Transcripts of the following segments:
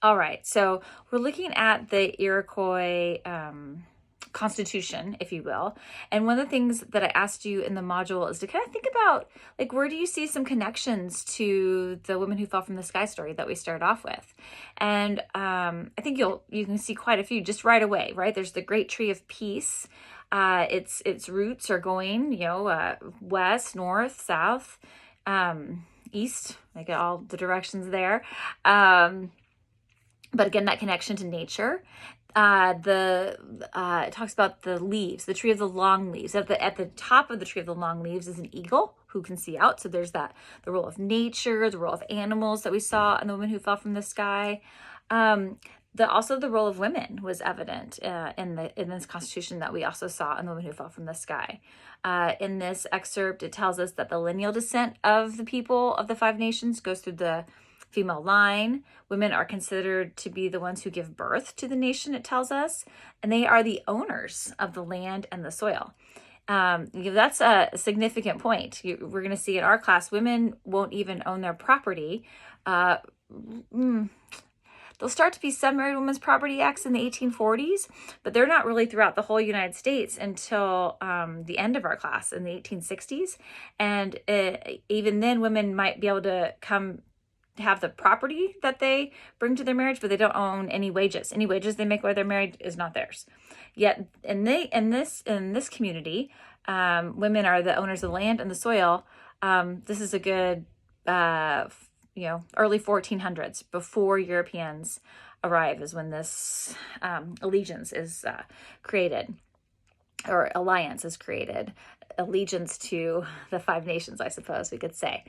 All right, so we're looking at the Iroquois Constitution, if you will. And one of the things that I asked you in the module is to kind of think about, like, where do you see some connections to the women who fell from the sky story that we started off with? And I think you can see quite a few just right away, right? There's the Great Tree of Peace. Its roots are going, west, north, south, east, like all the directions there. But again, that connection to nature. It talks about the leaves, the tree of the long leaves. At the top of the tree of the long leaves is an eagle who can see out. So there's the role of nature, the role of animals that we saw in the woman who fell from the sky. Also the role of women was evident in this Constitution that we also saw in the woman who fell from the sky. In this excerpt, it tells us that the lineal descent of the people of the five nations goes through the female line. Women are considered to be the ones who give birth to the nation, it tells us, and they are the owners of the land and the soil. That's a significant point. We're going to see in our class, women won't even own their property. There'll start to be some married women's property acts in the 1840s, but they're not really throughout the whole United States until the end of our class in the 1860s. And even then, women might be able to come have the property that they bring to their marriage, but they don't own any wages. Any wages they make while they're married is not theirs. Yet in this community, women are the owners of the land and the soil. This is a good, early 1400s, before Europeans arrive, is when this allegiance is created, or alliance is created. Allegiance to the five nations, I suppose we could say.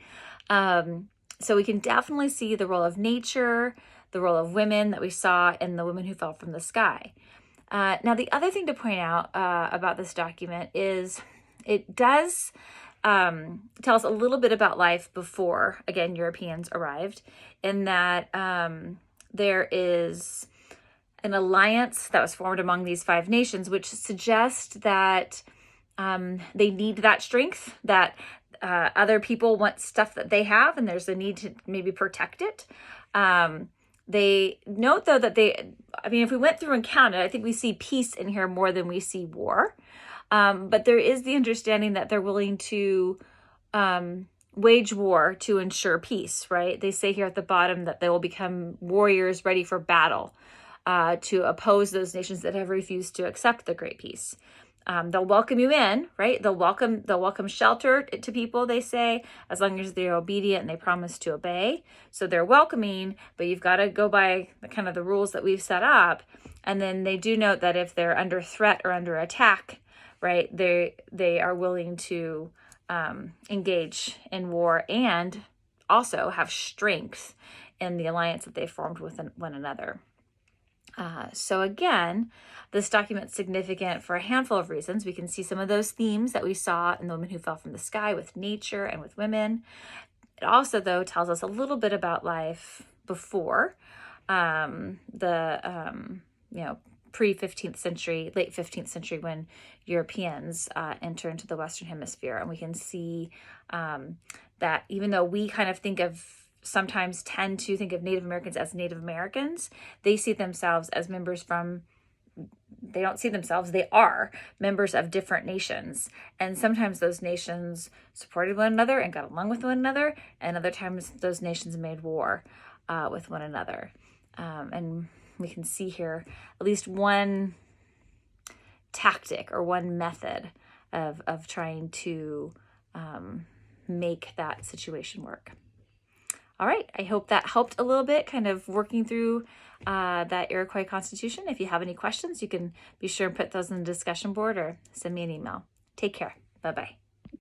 So we can definitely see the role of nature, the role of women that we saw in the woman who fell from the sky. Now, the other thing to point out about this document is it does tell us a little bit about life before, again, Europeans arrived, in that there is an alliance that was formed among these five nations, which suggests that they need that strength, that other people want stuff that they have, and there's a need to maybe protect it. They note, though, that if we went through and counted, I think we see peace in here more than we see war. But there is the understanding that they're willing to wage war to ensure peace, right? They say here at the bottom that they will become warriors ready for battle to oppose those nations that have refused to accept the great peace. They'll welcome you in, right? They'll welcome shelter to people, they say, as long as they're obedient and they promise to obey. So they're welcoming, but you've got to go by the rules that we've set up. And then they do note that if they're under threat or under attack, right, they are willing to engage in war and also have strength in the alliance that they formed with one another. So again, this document's significant for a handful of reasons. We can see some of those themes that we saw in The Woman Who Fell from the Sky with nature and with women. It also, though, tells us a little bit about life before pre-15th century, late 15th century, when Europeans enter into the Western Hemisphere. And we can see that even though we sometimes tend to think of Native Americans as Native Americans, they see themselves as they don't see themselves, they are members of different nations. And sometimes those nations supported one another and got along with one another, and other times those nations made war with one another. And we can see here at least one tactic or one method of trying to make that situation work. All right, I hope that helped a little bit, kind of working through that Iroquois Constitution. If you have any questions, you can be sure and put those in the discussion board or send me an email. Take care. Bye-bye.